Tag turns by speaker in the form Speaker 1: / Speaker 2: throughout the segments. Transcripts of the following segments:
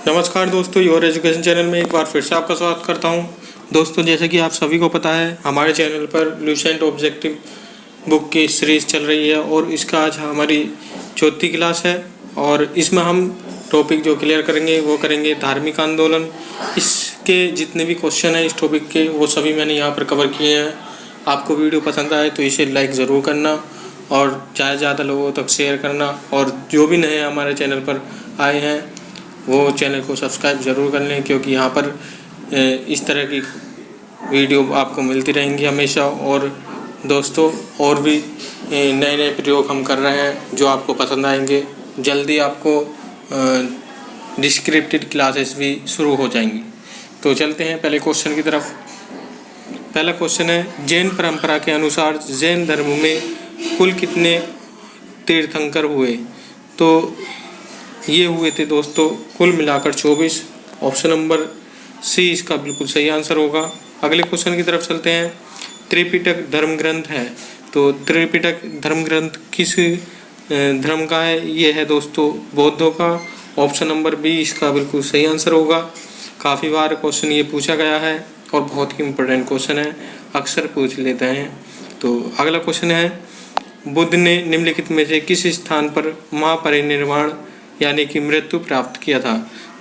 Speaker 1: नमस्कार दोस्तों, your education channel में एक बार फिर से आपका स्वागत करता हूं। दोस्तों, जैसे कि आप सभी को पता है, हमारे चैनल पर ल्यूसेंट ऑब्जेक्टिव बुक की सीरीज़ चल रही है और इसका आज हमारी चौथी क्लास है। और इसमें हम टॉपिक जो क्लियर करेंगे वो करेंगे धार्मिक आंदोलन। इसके जितने भी क्वेश्चन हैं इस टॉपिक के, वो सभी मैंने यहाँ पर कवर किए हैं। आपको वीडियो पसंद आए तो इसे लाइक ज़रूर करना और ज़्यादा से ज़्यादा लोगों तक शेयर करना। और जो भी नए हमारे चैनल पर आए हैं वो चैनल को सब्सक्राइब ज़रूर कर लें, क्योंकि यहाँ पर इस तरह की वीडियो आपको मिलती रहेंगी हमेशा। और दोस्तों, और भी नए नए प्रयोग हम कर रहे हैं जो आपको पसंद आएंगे। जल्दी आपको डिस्क्रिप्टिव क्लासेस भी शुरू हो जाएंगी। तो चलते हैं पहले क्वेश्चन की तरफ। पहला क्वेश्चन है, जैन परंपरा के अनुसार जैन धर्म में कुल कितने तीर्थंकर हुए? तो ये हुए थे दोस्तों कुल मिलाकर 24। ऑप्शन नंबर सी इसका बिल्कुल सही आंसर होगा। अगले क्वेश्चन की तरफ चलते हैं। त्रिपिटक धर्म ग्रंथ है, तो त्रिपिटक धर्म ग्रंथ किस धर्म का है? ये है दोस्तों बौद्धों का। ऑप्शन नंबर बी इसका बिल्कुल सही आंसर होगा। काफ़ी बार क्वेश्चन ये पूछा गया है और बहुत ही इम्पोर्टेंट क्वेश्चन है, अक्सर पूछ लेते हैं। तो अगला क्वेश्चन है, बुद्ध ने निम्नलिखित में से किस स्थान पर महापरिनिर्वाण यानी कि मृत्यु प्राप्त किया था?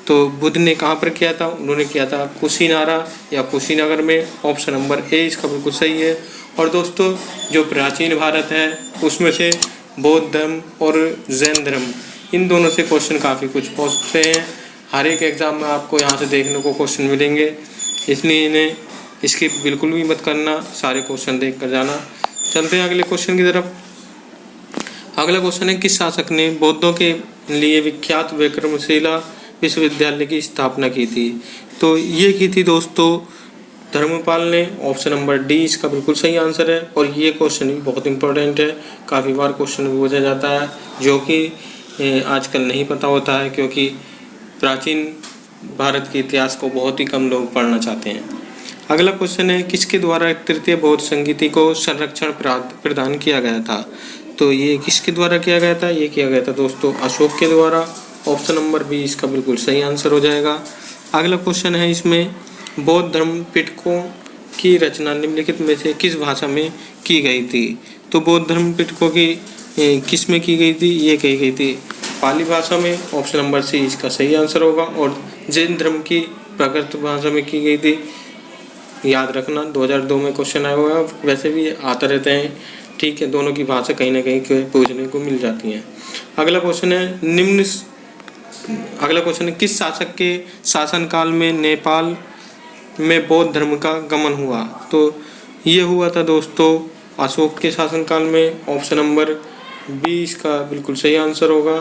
Speaker 1: तो बुद्ध ने कहाँ पर किया था? उन्होंने किया था कुशीनारा या कुशीनगर में। ऑप्शन नंबर ए इसका बिल्कुल सही है। और दोस्तों, जो प्राचीन भारत है उसमें से बौद्ध धर्म और जैन धर्म, इन दोनों से क्वेश्चन काफ़ी कुछ पूछते हैं। हर एक एग्ज़ाम में आपको यहाँ से देखने को क्वेश्चन मिलेंगे, इसलिए इन्हें स्किप बिल्कुल भी मत करना, सारे क्वेश्चन देख कर जाना। चलते हैं अगले क्वेश्चन की तरफ। अगला क्वेश्चन है, किस शासक ने बौद्धों के लिए विख्यात विक्रमशिला विश्वविद्यालय की स्थापना की थी? तो ये की थी दोस्तों धर्मपाल ने। ऑप्शन नंबर डी इसका बिल्कुल सही आंसर है। और ये क्वेश्चन भी बहुत इंपॉर्टेंट है, काफ़ी बार क्वेश्चन पूछा जाता है, जो कि आजकल नहीं पता होता है, क्योंकि प्राचीन भारत के इतिहास को बहुत ही कम लोग पढ़ना चाहते हैं। अगला क्वेश्चन है, किसके द्वारा तृतीय बौद्ध संगीति को संरक्षण प्रदान किया गया था? तो ये किसके द्वारा किया गया था? ये किया गया था दोस्तों अशोक के द्वारा। ऑप्शन नंबर बी इसका बिल्कुल सही आंसर हो जाएगा। अगला क्वेश्चन है, इसमें बौद्ध धर्म पिटकों की रचना निम्नलिखित में से किस भाषा में की गई थी? तो बौद्ध धर्म पिटकों की किस में की गई थी? ये कही गई थी पाली भाषा में। ऑप्शन नंबर सी इसका सही आंसर होगा। और जैन धर्म की प्राकृत भाषा में की गई थी। याद रखना, 2002 में क्वेश्चन आया हुआ है, वैसे भी आता रहते हैं। ठीक है, दोनों की भाषा कहीं ना कहीं पूछने को मिल जाती हैं। अगला क्वेश्चन है, किस शासक के शासनकाल में नेपाल में बौद्ध धर्म का गमन हुआ? तो ये हुआ था दोस्तों अशोक के शासनकाल में। ऑप्शन नंबर बी इसका बिल्कुल सही आंसर होगा।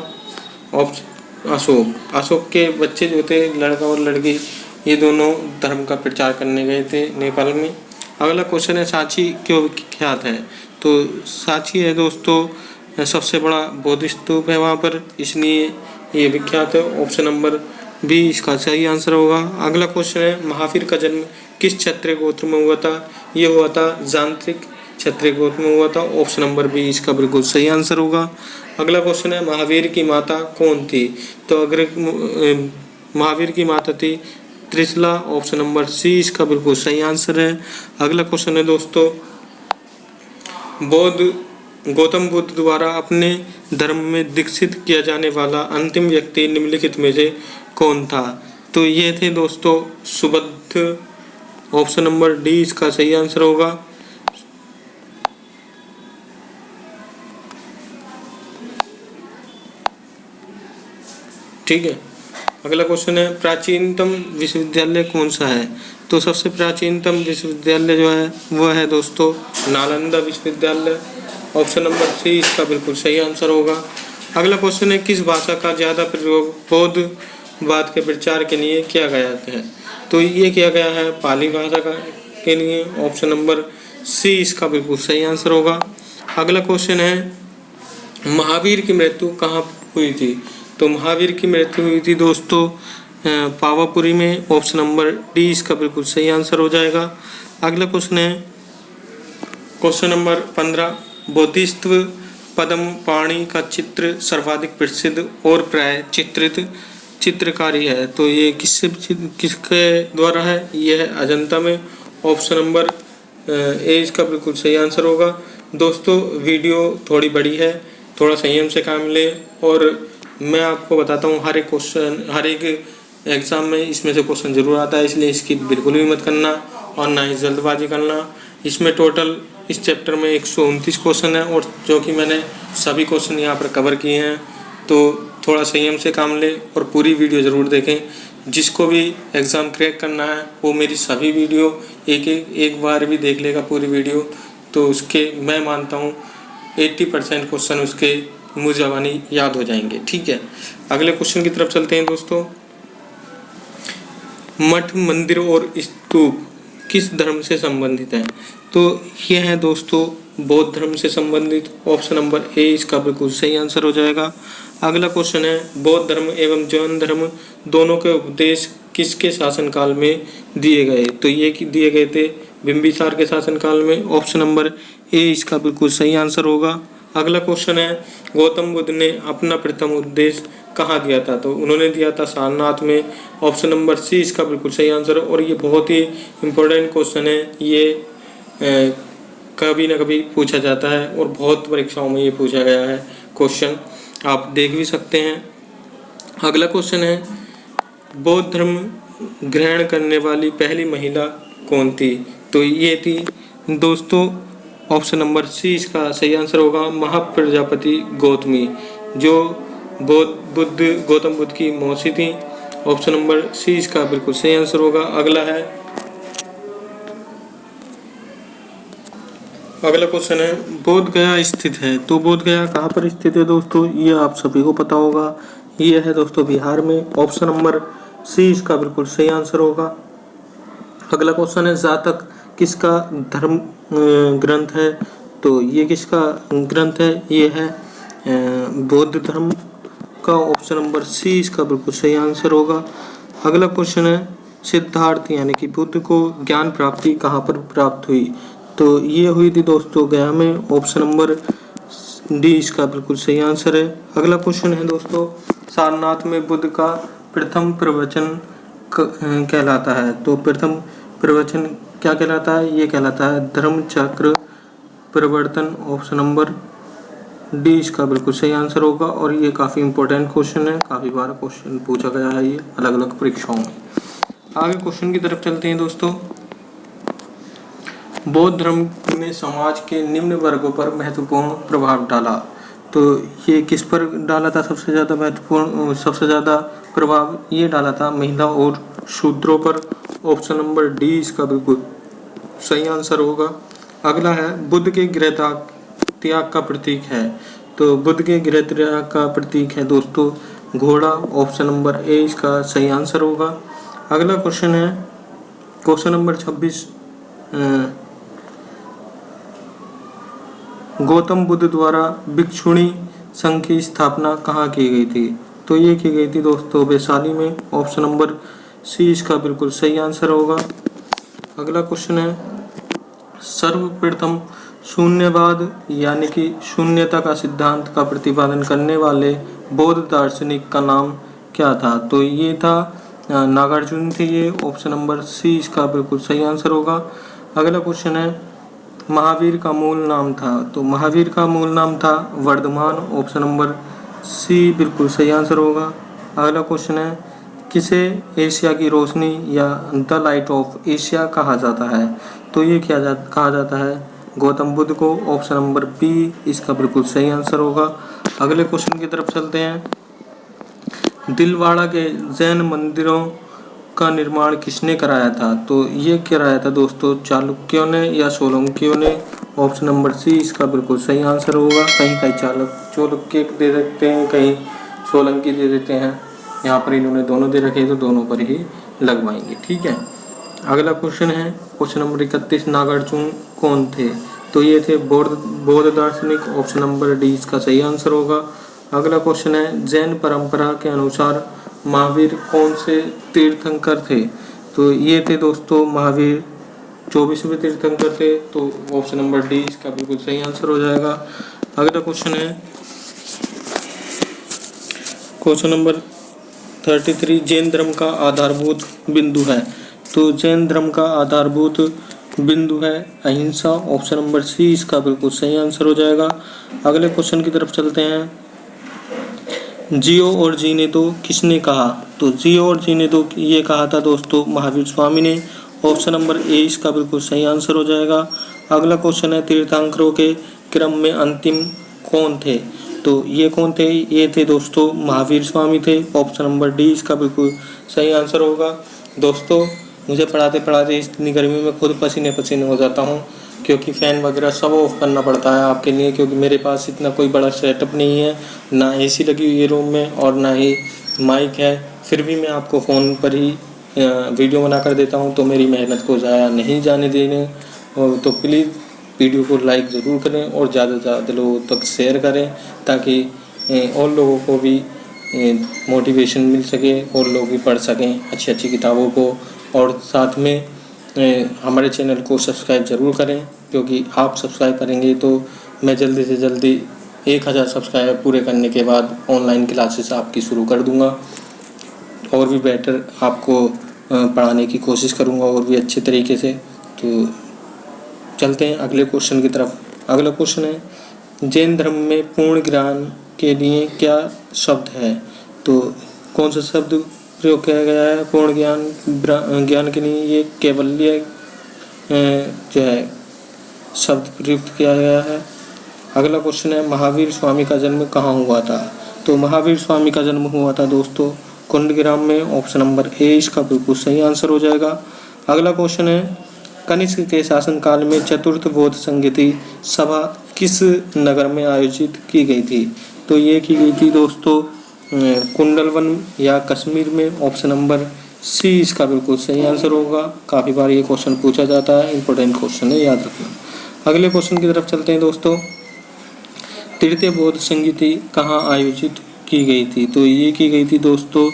Speaker 1: अशोक के बच्चे जो थे, लड़का और लड़की, ये दोनों धर्म का प्रचार करने गए थे नेपाल में। अगला क्वेश्चन है, सांची क्यों विख्यात है? तो सांची है दोस्तों सबसे बड़ा बौद्ध स्तूप है वहाँ पर, इसलिए ये विख्यात है। ऑप्शन नंबर बी इसका सही आंसर होगा। अगला क्वेश्चन है, महावीर का जन्म किस क्षत्रिय गोत्र में हुआ था? ये हुआ था जांत्रिक क्षत्रिय गोत्र में हुआ था। ऑप्शन नंबर बी इसका बिल्कुल सही आंसर होगा। अगला क्वेश्चन है, महावीर की माता कौन थी? तो अगर महावीर की माता थी त्रिशला। ऑप्शन नंबर सी इसका बिल्कुल सही आंसर है। अगला क्वेश्चन है दोस्तों, गौतम बुद्ध द्वारा अपने धर्म में दीक्षित किया जाने वाला अंतिम व्यक्ति निम्नलिखित में से कौन था? तो ये थे दोस्तों सुबुद्ध। ऑप्शन नंबर डी इसका सही आंसर होगा। ठीक है, अगला क्वेश्चन है, प्राचीनतम विश्वविद्यालय कौन सा है? तो सबसे प्राचीनतम विश्वविद्यालय जो है वह है दोस्तों नालंदा विश्वविद्यालय। ऑप्शन नंबर सी इसका बिल्कुल सही आंसर होगा। अगला क्वेश्चन है, किस भाषा का ज़्यादा प्रयोग बौद्धवाद के प्रचार के लिए किया गया है? तो ये किया गया है पाली भाषा के लिए। ऑप्शन नंबर सी इसका बिल्कुल सही आंसर होगा। अगला क्वेश्चन है, महावीर की मृत्यु कहाँ हुई थी? तो महावीर की मृत्यु हुई थी दोस्तों पावापुरी में। ऑप्शन नंबर डी इसका बिल्कुल सही आंसर हो जाएगा। अगला क्वेश्चन है, क्वेश्चन नंबर 15, बोधिसत्व पद्म पाणि का चित्र सर्वाधिक प्रसिद्ध और प्राय चित्रित चित्रकारी है, तो ये किसके द्वारा है? ये है अजंता में। ऑप्शन नंबर ए इसका बिल्कुल सही आंसर होगा। दोस्तों वीडियो थोड़ी बड़ी है, थोड़ा संयम से काम ले। और मैं आपको बताता हूँ हर एक क्वेश्चन, हर एक एग्ज़ाम में इसमें से क्वेश्चन ज़रूर आता है, इसलिए इसकी बिल्कुल भी मत करना और ना ही जल्दबाजी करना। इसमें टोटल इस चैप्टर में 129 क्वेश्चन है, और जो कि मैंने सभी क्वेश्चन यहाँ पर कवर किए हैं। तो थोड़ा संयम से काम ले और पूरी वीडियो ज़रूर देखें। जिसको भी एग्ज़ाम क्रैक करना है वो मेरी सभी वीडियो एक बार भी देख लेगा पूरी वीडियो, तो उसके मैं मानता हूँ 80% क्वेश्चन उसके मुँह ज़बानी याद हो जाएंगे। ठीक है, अगले क्वेश्चन की तरफ चलते हैं दोस्तों। मठ, मंदिर और स्तूप किस धर्म से संबंधित है? तो ये है दोस्तों बौद्ध धर्म से संबंधित। ऑप्शन नंबर ए इसका बिल्कुल सही आंसर हो जाएगा। अगला क्वेश्चन है बौद्ध धर्म एवं जैन धर्म दोनों के उपदेश किसके शासनकाल में दिए गए? तो ये दिए गए थे बिंबिसार के शासनकाल में। ऑप्शन नंबर ए इसका बिल्कुल सही आंसर होगा। अगला क्वेश्चन है गौतम बुद्ध ने अपना प्रथम उपदेश कहाँ दिया था? तो उन्होंने दिया था सारनाथ में। ऑप्शन नंबर सी इसका बिल्कुल सही आंसर है। और ये बहुत ही इम्पोर्टेंट क्वेश्चन है, ये कभी ना कभी पूछा जाता है और बहुत परीक्षाओं में ये पूछा गया है क्वेश्चन, आप देख भी सकते हैं। अगला क्वेश्चन है बौद्ध धर्म ग्रहण करने वाली पहली महिला कौन थी? तो ये थी दोस्तों ऑप्शन नंबर सी इसका सही आंसर होगा, महाप्रजापति गौतमी, जो गौतम बुद्ध की मौसी थी। ऑप्शन नंबर सी इसका बिल्कुल सही आंसर होगा। अगला क्वेश्चन है बोध गया स्थित है। तो बोध गया कहाँ पर स्थित है दोस्तों? ये आप सभी को पता होगा, ये है दोस्तों बिहार में। ऑप्शन नंबर सी इसका बिल्कुल सही आंसर होगा। अगला क्वेश्चन है जातक किसका धर्म ग्रंथ है? तो ये किसका ग्रंथ है? ये है बौद्ध धर्म का। ऑप्शन नंबर सी इसका बिल्कुल सही आंसर होगा। अगला क्वेश्चन है सिद्धार्थ यानी कि बुद्ध को ज्ञान प्राप्ति कहाँ पर प्राप्त हुई? तो ये हुई थी दोस्तों गया में। ऑप्शन नंबर डी इसका बिल्कुल सही आंसर है। अगला क्वेश्चन है दोस्तों सारनाथ में बुद्ध का प्रथम प्रवचन कहलाता है। तो प्रथम प्रवचन क्या कहलाता है? ये कहलाता है धर्म चक्र प्रवर्तन। ऑप्शन नंबर डी इसका बिल्कुल सही आंसर होगा। और ये काफ़ी इंपॉर्टेंट क्वेश्चन है, काफ़ी बार क्वेश्चन पूछा गया है ये अलग अलग परीक्षाओं में। आगे क्वेश्चन की तरफ चलते हैं दोस्तों। बौद्ध धर्म ने समाज के निम्न वर्गों पर महत्वपूर्ण प्रभाव डाला। तो ये किस पर डाला था सबसे ज़्यादा महत्वपूर्ण, सबसे ज़्यादा प्रभाव ये डाला था महिला और शूद्रों पर। ऑप्शन नंबर डी इसका बिल्कुल सही आंसर होगा। अगला है बुद्ध के गृह त्याग का प्रतीक है। तो बुद्ध के गृह त्याग का प्रतीक है दोस्तों घोड़ा। ऑप्शन नंबर ए इसका सही आंसर होगा। अगला क्वेश्चन है क्वेश्चन नंबर 26, गौतम बुद्ध द्वारा भिक्षुणी संघ की स्थापना कहाँ की गई थी? तो ये की गई थी दोस्तों वैशाली में। ऑप्शन नंबर सी इसका बिल्कुल सही आंसर होगा। अगला क्वेश्चन है सर्वप्रथम शून्यवाद यानी कि शून्यता का सिद्धांत का प्रतिपादन करने वाले बौद्ध दार्शनिक का नाम क्या था? तो ये था नागार्जुन थे ये। ऑप्शन नंबर सी इसका बिल्कुल सही आंसर होगा। अगला क्वेश्चन है महावीर का मूल नाम था। तो महावीर का मूल नाम था वर्धमान। ऑप्शन नंबर सी बिल्कुल सही आंसर होगा। अगला क्वेश्चन है किसे एशिया की रोशनी या द लाइट ऑफ एशिया कहा जाता है? तो ये कहा जाता है गौतम बुद्ध को। ऑप्शन नंबर बी इसका बिल्कुल सही आंसर होगा। अगले क्वेश्चन की तरफ चलते हैं। दिलवाड़ा के जैन मंदिरों का निर्माण किसने कराया था? तो ये कराया था दोस्तों चालुक्यों ने या सोलंकियों ने। ऑप्शन नंबर सी इसका बिल्कुल सही आंसर होगा। कहीं कहीं चालुक्य दे देते हैं, कहीं सोलंकी दे देते हैं। यहाँ पर इन्होंने दोनों दे रखे तो दोनों पर ही लगवाएंगे। ठीक है, अगला क्वेश्चन है क्वेश्चन नंबर 31, नागार्जुन कौन थे? तो ये थे बौद्ध दार्शनिक। ऑप्शन नंबर डी इसका सही आंसर होगा। अगला क्वेश्चन है जैन परंपरा के अनुसार महावीर कौन से तीर्थंकर थे? तो ये थे दोस्तों महावीर 24वें तीर्थंकर थे। तो ऑप्शन नंबर डी इसका बिल्कुल सही आंसर हो जाएगा। अगला क्वेश्चन है क्वेश्चन नंबर 33 जैन धर्म का आधारभूत बिंदु है। तो जैन धर्म का आधारभूत बिंदु है अहिंसा। ऑप्शन नंबर सी इसका बिल्कुल सही आंसर हो जाएगा। अगले क्वेश्चन की तरफ चलते हैं। जियो और जीने दो किसने कहा? तो जियो और जीने दो ये कहा था दोस्तों महावीर स्वामी ने। ऑप्शन नंबर ए इसका बिल्कुल सही आंसर हो जाएगा। अगला क्वेश्चन है तीर्थंकरों के क्रम में अंतिम कौन थे? तो ये कौन थे? ये थे दोस्तों महावीर स्वामी थे। ऑप्शन नंबर डी इसका बिल्कुल सही आंसर होगा। दोस्तों मुझे पढ़ाते पढ़ाते इतनी गर्मी में खुद पसीने पसीने हो जाता हूँ, क्योंकि फ़ैन वगैरह सब ऑफ करना पड़ता है आपके लिए, क्योंकि मेरे पास इतना कोई बड़ा सेटअप नहीं है, ना एसी लगी हुई है रूम में और ना ही माइक है। फिर भी मैं आपको फ़ोन पर ही वीडियो बना कर देता हूँ, तो मेरी मेहनत को ज़ाया नहीं जाने देने। तो प्लीज़ वीडियो को लाइक ज़रूर करें और ज़्यादा से ज़्यादा लोगों तक शेयर करें, ताकि और लोगों को भी मोटिवेशन मिल सके और लोग भी पढ़ सकें अच्छी अच्छी किताबों को। और साथ में हमारे चैनल को सब्सक्राइब ज़रूर करें, क्योंकि आप सब्सक्राइब करेंगे तो मैं जल्दी से जल्दी 1000 सब्सक्राइबर पूरे करने के बाद ऑनलाइन क्लासेस आपकी शुरू कर दूंगा और भी बेटर आपको पढ़ाने की कोशिश करूंगा और भी अच्छे तरीके से। तो चलते हैं अगले क्वेश्चन की तरफ। अगला क्वेश्चन है जैन धर्म में पूर्ण ज्ञान के लिए क्या शब्द है? तो कौन सा शब्द प्रयोग किया गया है पूर्ण ज्ञान के लिए? ये कैवल्य जो है शब्द प्रयुक्त किया गया है। अगला क्वेश्चन है महावीर स्वामी का जन्म कहाँ हुआ था? तो महावीर स्वामी का जन्म हुआ था दोस्तों कुंडग्राम में। ऑप्शन नंबर ए इसका बिल्कुल सही आंसर हो जाएगा। अगला क्वेश्चन है कनिष्क के शासनकाल में चतुर्थ बौद्ध संगीति सभा किस नगर में आयोजित की गई थी? तो ये की गई थी दोस्तों कुंडलवन या कश्मीर में। ऑप्शन नंबर सी इसका बिल्कुल सही आंसर होगा। काफ़ी बार ये क्वेश्चन पूछा जाता है, इंपॉर्टेंट क्वेश्चन है, याद रखना। अगले क्वेश्चन की तरफ चलते हैं दोस्तों। तृतीय बौद्ध संगीति कहाँ आयोजित की गई थी? तो ये की गई थी दोस्तों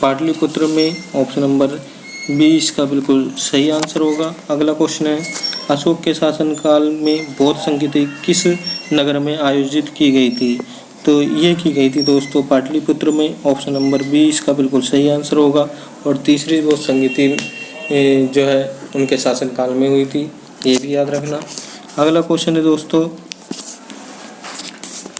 Speaker 1: पाटलिपुत्र में। ऑप्शन नंबर बी इसका बिल्कुल सही आंसर होगा। अगला क्वेश्चन है अशोक के शासनकाल में बौद्ध संगीति किस नगर में आयोजित की गई थी? तो ये की गई थी दोस्तों पाटलिपुत्र में। ऑप्शन नंबर बी इसका बिल्कुल सही आंसर होगा। और तीसरी बौद्ध संगीति जो है उनके शासनकाल में हुई थी, ये भी याद रखना। अगला क्वेश्चन है दोस्तों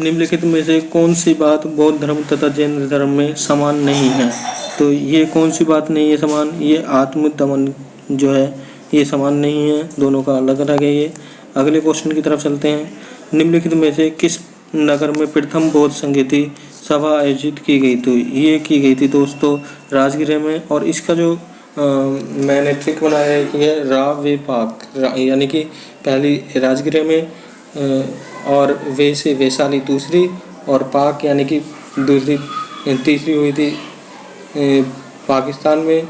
Speaker 1: निम्नलिखित में से कौन सी बात बौद्ध धर्म तथा जैन धर्म में समान नहीं है? तो ये कौन सी बात नहीं है समान? ये आत्मदमन जो है ये समान नहीं है, दोनों का अलग अलग है ये। अगले क्वेश्चन की तरफ चलते हैं। निम्नलिखित में से किस नगर में प्रथम बौद्ध संगीति सभा आयोजित की गई? तो ये की गई थी दोस्तों राजगीर में। और इसका जो मैंने ट्रिक बनाया है कि है रा वे पाक, यानी कि पहली राजगीर में और वे से वैशाली दूसरी, और पाक यानी कि दूसरी तीसरी हुई थी पाकिस्तान में,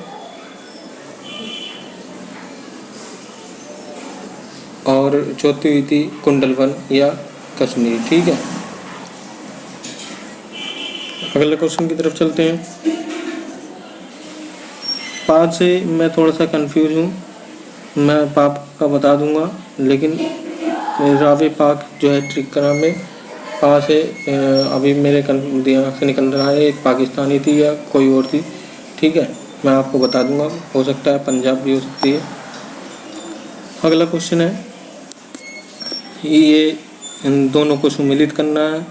Speaker 1: और चौथी हुई थी कुंडलवन या कश्मीर। ठीक है, अगले क्वेश्चन की तरफ चलते हैं। 5 से मैं थोड़ा सा कंफ्यूज हूँ, मैं पाप का बता दूंगा, लेकिन रावे पाक जो है ट्रिक का नाम है। 5 से अभी मेरे दिमाग से निकल रहा है, एक पाकिस्तानी थी या कोई और थी। ठीक है, मैं आपको बता दूंगा, हो सकता है पंजाब भी हो सकती है। अगला क्वेश्चन है ये इन दोनों को सम्मिलित करना है।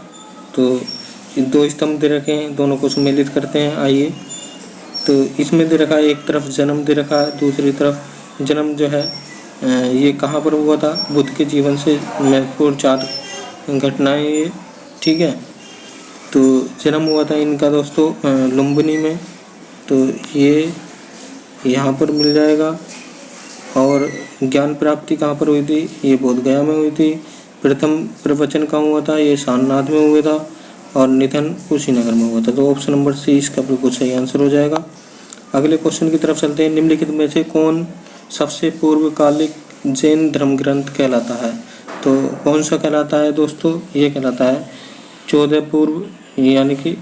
Speaker 1: तो 2 स्तंभ दे रखे हैं, दोनों को सम्मिलित करते हैं। आइए, तो इसमें दे रखा है एक तरफ जन्म दे रखा है, दूसरी तरफ जन्म जो है ये कहाँ पर हुआ था? बुद्ध के जीवन से महत्वपूर्ण 4 घटनाएं ये। ठीक है, तो जन्म हुआ था इनका दोस्तों लुम्बिनी में, तो ये यहाँ पर मिल जाएगा। और ज्ञान प्राप्ति कहाँ पर हुई थी? ये बोध गया में हुई थी। प्रथम प्रवचन कहाँ हुआ था? ये सारनाथ में हुआ था। और निधन कुशीनगर में हुआ था। तो ऑप्शन नंबर सी इसका बिल्कुल सही आंसर हो जाएगा। अगले क्वेश्चन की तरफ चलते हैं। निम्नलिखित में से कौन सबसे पूर्वकालिक जैन धर्म ग्रंथ कहलाता है? तो कौन सा कहलाता है दोस्तों? ये कहलाता है 14 पूर्व, यानी कि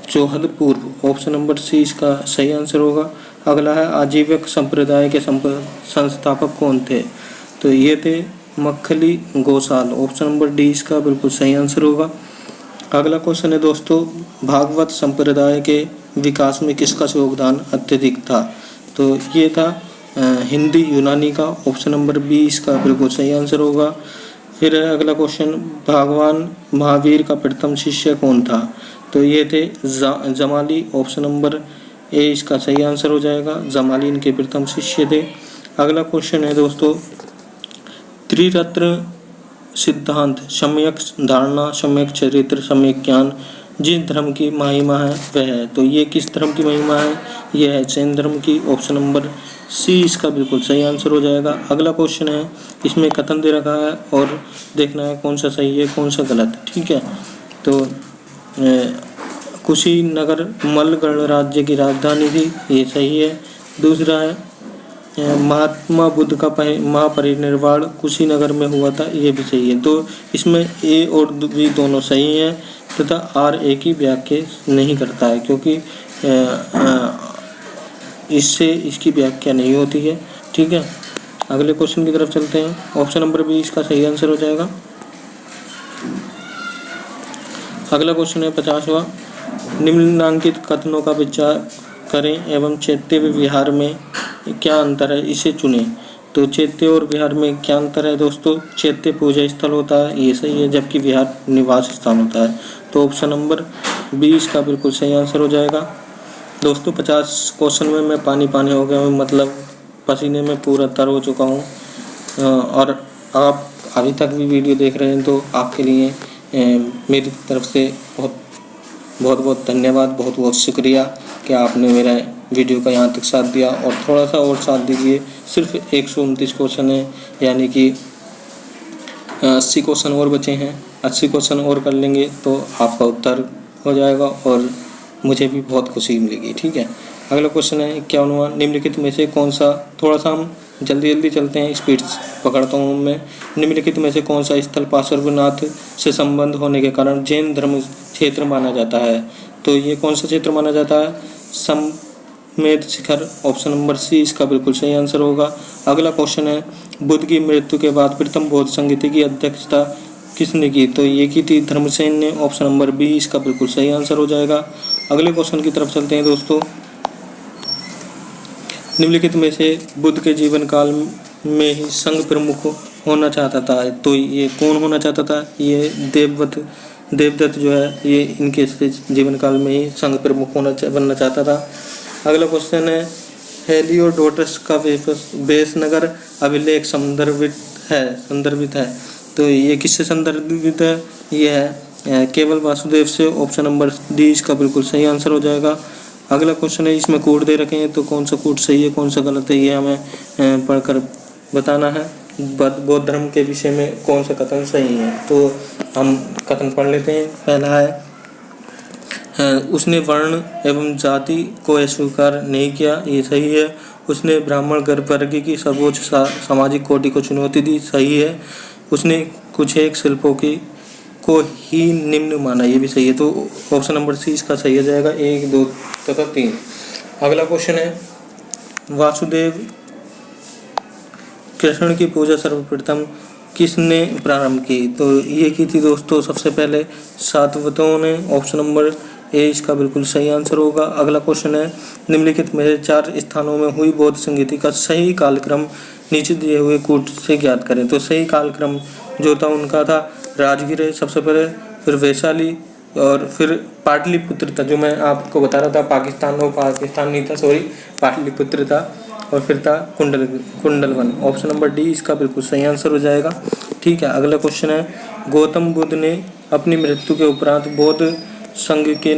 Speaker 1: 14 पूर्व। ऑप्शन नंबर सी इसका सही आंसर होगा। अगला है आजीवक संप्रदाय के संस्थापक कौन थे? तो ये थे Makkhali Gosal. Option number D इसका बिल्कुल सही आंसर होगा। अगला क्वेश्चन है दोस्तों, भागवत संप्रदाय के विकास में किसका योगदान अत्यधिक था? तो ये था हिंदी यूनानी का। ऑप्शन नंबर बी इसका बिल्कुल सही आंसर होगा। फिर अगला क्वेश्चन, भगवान महावीर का प्रथम शिष्य कौन था? तो ये थे जमाली। ऑप्शन नंबर ए इसका सही आंसर हो जाएगा। जमाली इनके प्रथम शिष्य थे। अगला क्वेश्चन है दोस्तों, त्रिरत्न सिद्धांत, सम्यक धारणा, सम्यक चरित्र, सम्यक ज्ञान जिस धर्म की महिमा है वह है। तो ये किस धर्म की महिमा है? यह है जैन धर्म की। ऑप्शन नंबर सी इसका बिल्कुल सही आंसर हो जाएगा। अगला क्वेश्चन है, इसमें कथन दे रखा है और देखना है कौन सा सही है कौन सा गलत। ठीक है, तो कुशीनगर मल्ल गणराज्य की राजधानी थी, ये सही है। दूसरा है महात्मा बुद्ध का महापरिनिर्वाण कुशीनगर में हुआ था, ये भी सही है। तो इसमें ए और बी दोनों सही हैं तथा आर ए की व्याख्या नहीं करता है, क्योंकि इससे इसकी व्याख्या नहीं होती है। ठीक है, अगले क्वेश्चन की तरफ चलते हैं। ऑप्शन नंबर बी इसका सही आंसर हो जाएगा। अगला क्वेश्चन है 50वां, निम्नलिखित कथनों का विचार करें एवं चैत्य विहार में क्या अंतर है, इसे चुनें। तो चैत्य और विहार में क्या अंतर है दोस्तों? चैत्य पूजा स्थल होता है, ये सही है, जबकि विहार निवास स्थान होता है। तो ऑप्शन नंबर 20 का बिल्कुल सही आंसर हो जाएगा। दोस्तों 50 क्वेश्चन में मैं पानी हो गया हूँ, मतलब पसीने में पूरा तर हो चुका हूँ। और आप अभी तक भी वीडियो देख रहे हैं तो आपके लिए मेरी तरफ से बहुत बहुत धन्यवाद, बहुत बहुत शुक्रिया कि आपने मेरा वीडियो का यहाँ तक साथ दिया। और थोड़ा सा और साथ दीजिए, सिर्फ 129 क्वेश्चन है, यानी कि 80 क्वेश्चन और बचे हैं। 80 क्वेश्चन और कर लेंगे तो आपका उत्तर हो जाएगा और मुझे भी बहुत खुशी मिलेगी। ठीक है, अगला क्वेश्चन है 51वां, निम्नलिखित में से कौन सा, थोड़ा सा हम जल्दी चलते हैं, स्पीड पकड़ता हूँ मैं। निम्नलिखित में से कौन सा स्थल पार्श्वनाथ से संबंध होने के कारण जैन धर्म क्षेत्र माना जाता है? तो ये कौन सा क्षेत्र माना जाता है? समेत शिखर। ऑप्शन नंबर सी इसका बिल्कुल सही आंसर होगा। अगला क्वेश्चन है, बुद्ध की मृत्यु के बाद प्रथम बौद्ध संगीति की अध्यक्षता किसने की? तो ये की थी धर्मसेन ने। ऑप्शन नंबर बी इसका बिल्कुल सही आंसर हो जाएगा। अगले क्वेश्चन की तरफ चलते हैं दोस्तों, निम्नलिखित में से बुद्ध के जीवन काल में ही संघ प्रमुख होना चाहता था, तो ये कौन होना चाहता था? ये देवदत्त जो है, ये इनके जीवन काल में ही संघ प्रमुख बनना चाहता था। अगला क्वेश्चन है, हेलियोडोटस का वेश नगर अभिलेख संदर्भित है, तो ये किससे संदर्भित है? ये है केवल वासुदेव से। ऑप्शन नंबर डी इसका बिल्कुल सही आंसर हो जाएगा। अगला क्वेश्चन है, इसमें कोड दे रखे हैं, तो कौन सा कोड सही है कौन सा गलत है, ये हमें पढ़कर बताना है। बौद्ध धर्म के विषय में कौन सा कथन सही है, तो हम कथन पढ़ लेते हैं। पहला है उसने वर्ण एवं जाति को अस्वीकार नहीं किया, ये सही है। उसने ब्राह्मण वर्ग की सर्वोच्च सामाजिक कोटि को चुनौती दी, सही है। उसने कुछ एक शिल्पों को ही निम्न माना, ये भी सही है। तो ऑप्शन नंबर सी इसका सही हो जाएगा, 1, 2 तथा 3। अगला क्वेश्चन है, वासुदेव कृष्ण की पूजा सर्वप्रथम किसने प्रारंभ की? तो ये की थी दोस्तों सबसे पहले सातवतों ने। ऑप्शन नंबर ए इसका बिल्कुल सही आंसर होगा। अगला क्वेश्चन है, निम्नलिखित में से 4 स्थानों में हुई बौद्ध संगीति का सही कालक्रम नीचे दिए हुए कूट से ज्ञात करें। तो सही कालक्रम जो था उनका था राजगीर सबसे पहले, फिर वैशाली और फिर पाटलिपुत्र था, जो मैं आपको बता रहा था पाकिस्तान नहीं था, सॉरी, पाटलिपुत्र था, और फिर था कुंडलवन। ऑप्शन नंबर डी इसका बिल्कुल सही आंसर हो जाएगा। ठीक है, अगला क्वेश्चन है, गौतम बुद्ध ने अपनी मृत्यु के उपरांत बौद्ध संघ के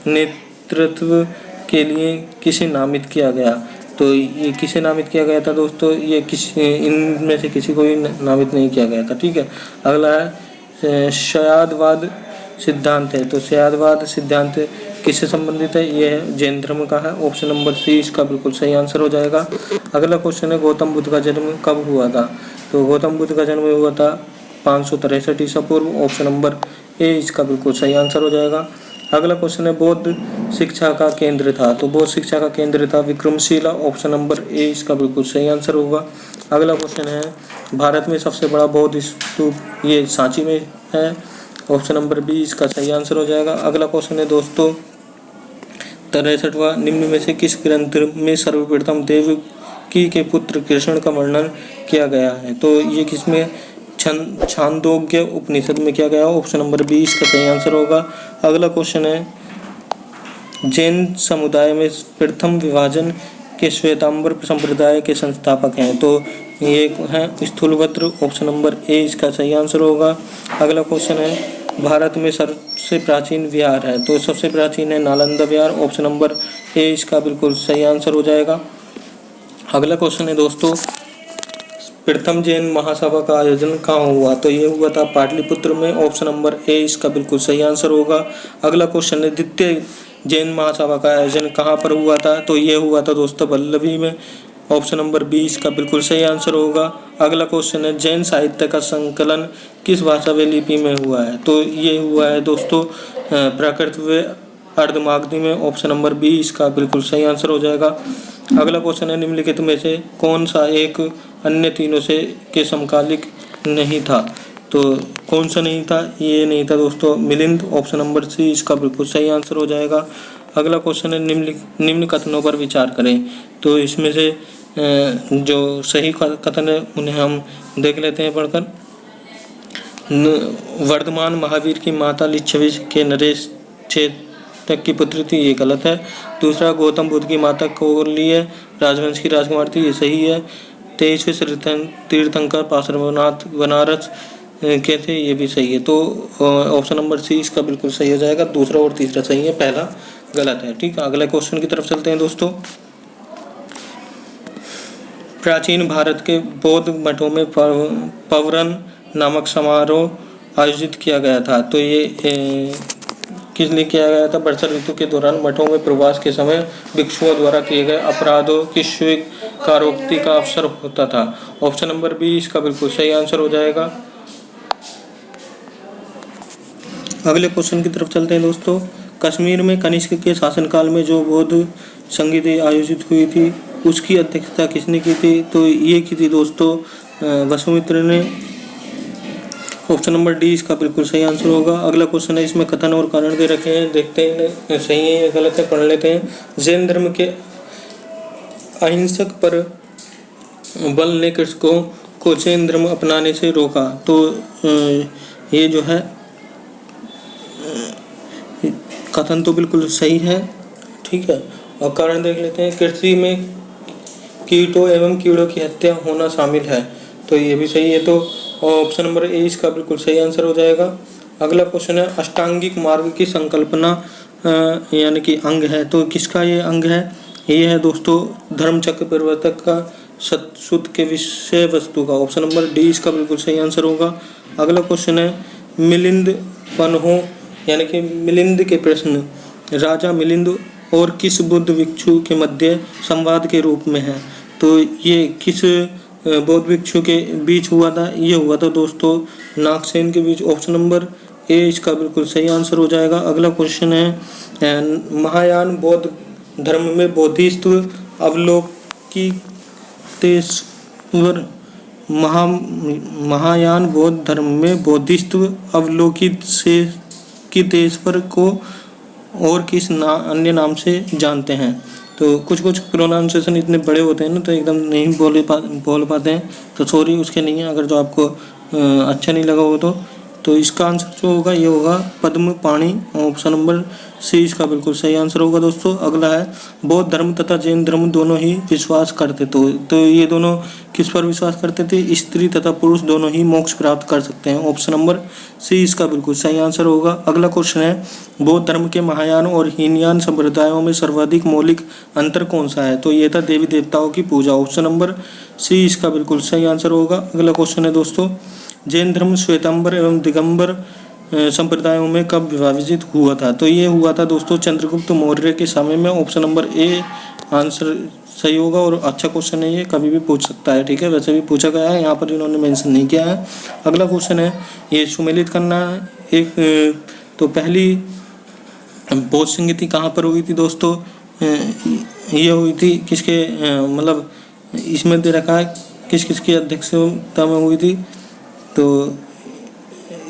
Speaker 1: नेतृत्व के लिए किसे नामित किया गया? तो ये किसे नामित किया गया था दोस्तों? ये इनमें से किसी को भी नामित नहीं किया गया था। ठीक है, अगला है शयादवाद सिद्धांत है, तो शयादवाद सिद्धांत किससे संबंधित है? ये है जैन धर्म का है। ऑप्शन नंबर सी इसका बिल्कुल सही आंसर हो जाएगा। अगला क्वेश्चन है, गौतम बुद्ध का जन्म कब हुआ था? तो गौतम बुद्ध का जन्म हुआ था 563 ईसा पूर्व। ऑप्शन नंबर ए इसका बिल्कुल सही आंसर हो जाएगा। अगला क्वेश्चन है, बौद्ध शिक्षा का केंद्र था, तो बौद्ध शिक्षा का केंद्र था विक्रमशिला। ऑप्शन नंबर ए इसका बिल्कुल सही आंसर होगा। अगला क्वेश्चन है, भारत में सबसे बड़ा बौद्ध स्तूप ये सांची में है। ऑप्शन नंबर बी इसका सही आंसर हो जाएगा। अगला क्वेश्चन है दोस्तों 63वां, निम्न में से किस ग्रंथ में सर्वप्रथम देवकी के पुत्र कृष्ण का वर्णन किया गया है? तो ये किसमें, छांदोग्य उपनिषद में किया गया। ऑप्शन नंबर बी इसका सही आंसर होगा। अगला क्वेश्चन है जैन समुदाय में प्रथम विभाजन के श्वेतांबर संप्रदाय के संस्थापक हैं? तो ये है स्थूलभद्र। ऑप्शन नंबर ए इसका सही आंसर होगा। अगला क्वेश्चन है भारत में सबसे प्राचीन विहार है? तो सबसे प्राचीन है नालंदा विहार। ऑप्शन नंबर ए इसका बिल्कुल सही आंसर हो जाएगा। अगला क्वेश्चन है दोस्तों प्रथम जैन महासभा का आयोजन कहाँ हुआ? तो ये हुआ था पाटलिपुत्र में। ऑप्शन नंबर ए इसका बिल्कुल सही आंसर होगा। अगला क्वेश्चन है द्वितीय जैन महासभा का आयोजन कहाँ पर हुआ था? तो ये हुआ था दोस्तों वल्लभी में। ऑप्शन नंबर बी इसका बिल्कुल सही आंसर होगा। अगला क्वेश्चन है जैन साहित्य का संकलन किस भाषा व लिपि में हुआ है? तो ये हुआ है दोस्तों प्राकृत व अर्धमागधी में। ऑप्शन नंबर बी इसका बिल्कुल सही आंसर हो जाएगा। अगला क्वेश्चन है निम्नलिखित में से कौन सा एक अन्य तीनों से के समकालिक नहीं था? तो कौन सा नहीं था? ये नहीं था दोस्तों मिलिंद। ऑप्शन नंबर सी इसका बिल्कुल सही आंसर हो जाएगा। अगला क्वेश्चन है निम्न कथनों पर विचार करें। तो इसमें से जो सही कथन है उन्हें हम देख लेते हैं पढ़कर। वर्धमान महावीर की माता लिच्छवी के नरेश तक की पुत्री थी, ये गलत है। दूसरा गौतम बुद्ध की माता कौलिय राजवंश की राजकुमार थी, ये सही है। 23वें तीर्थंकर पार्श्वनाथ बनारस के थे, ये भी सही है। तो ऑप्शन नंबर सी इसका बिल्कुल सही हो जाएगा। दूसरा और तीसरा सही है, पहला गलत है। ठीक है, अगले क्वेश्चन की तरफ चलते हैं दोस्तों। प्राचीन भारत के बौद्ध मठों में पवरन नामक समारोह आयोजित किया गया था। तो ये किस लिए किया गया था? वर्षा ऋतु के दौरान मठों में प्रवास के समय भिक्षुओं द्वारा किए गए अपराधों की स्वीकारोक्ति का अवसर होता था। ऑप्शन नंबर बी इसका बिल्कुल सही आंसर हो जाएगा। अगले क्वेश्चन की तरफ चलते हैं दोस्तों। कश्मीर में कनिष्क के शासनकाल में जो बौद्ध संगीत आयोजित हुई थी उसकी अध्यक्षता किसने की थी? तो ये की थी दोस्तों वसुमित्र ने। ऑप्शन नंबर डी इसका बिल्कुल सही आंसर होगा। अगला क्वेश्चन है इसमें कथन और कारण दे रखे हैं, देखते हैं सही है या गलत है, पढ़ लेते हैं। जैन धर्म के अहिंसक पर बल ने कृषकों को जैन धर्म अपनाने से रोका। तो ये जो है कथन तो बिल्कुल सही है। ठीक है, और कारण देख लेते हैं। कृषि में कीटों एवं कीड़ों की हत्या होना शामिल है, तो ये भी सही है। तो ऑप्शन नंबर ए इसका बिल्कुल सही आंसर हो जाएगा। अगला क्वेश्चन है अष्टांगिक मार्ग की संकल्पना यानी कि अंग है, तो किसका ये अंग है? ये है दोस्तों धर्मचक्र प्रवर्तक का सतसुत के विषय वस्तु का। ऑप्शन नंबर डी इसका बिल्कुल सही आंसर होगा। अगला क्वेश्चन है मिलिंद पन्हों यानी कि मिलिंद के प्रश्न राजा मिलिंद और किस बुद्ध भिक्षु के मध्य संवाद के रूप में है? तो ये किस बौद्ध भिक्षु के बीच हुआ था? ये हुआ था दोस्तों नागसेन के बीच। ऑप्शन नंबर ए इसका बिल्कुल सही आंसर हो जाएगा। अगला क्वेश्चन है महायान बौद्ध धर्म में बोधिसत्व अवलोकितेश्वर महायान बौद्ध धर्म में बोधिसत्व अवलोकित से कितेश्वर को और किस अन्य नाम से जानते हैं? तो कुछ प्रोनाउंसिएशन इतने बड़े होते हैं ना, तो एकदम नहीं बोल पाते हैं, तो सॉरी उसके नहीं है। अगर जो आपको अच्छा नहीं लगा हो तो इसका आंसर जो होगा ये होगा पद्म पाणी। ऑप्शन नंबर सी इसका बिल्कुल सही आंसर होगा दोस्तों। अगला है बौद्ध धर्म तथा जैन धर्म दोनों ही विश्वास करते तो ये दोनों किस पर विश्वास करते थे? स्त्री तथा पुरुष दोनों ही मोक्ष प्राप्त कर सकते हैं। ऑप्शन नंबर सी इसका बिल्कुल सही आंसर होगा। अगला क्वेश्चन है बौद्ध धर्म के महायान और हीनयान संप्रदायों में सर्वाधिक मौलिक अंतर कौन सा है? तो ये था देवी देवताओं की पूजा। ऑप्शन नंबर सी इसका बिल्कुल सही आंसर होगा। अगला क्वेश्चन है दोस्तों जैन धर्म श्वेतांबर एवं दिगंबर संप्रदायों में कब विभाजित हुआ था? तो ये हुआ था दोस्तों चंद्रगुप्त मौर्य के समय में। ऑप्शन नंबर ए आंसर सही होगा और अच्छा क्वेश्चन है, ये कभी भी पूछ सकता है। ठीक है, वैसे भी पूछा गया है, यहाँ पर इन्होंने मेंशन नहीं किया है। अगला क्वेश्चन है ये सुमेलित करना है। एक तो पहली बौद्ध संगीति कहाँ पर हुई थी दोस्तों? ये हुई थी किसके मतलब इसमें दे रखा है किस किसकी अध्यक्षता में हुई थी? तो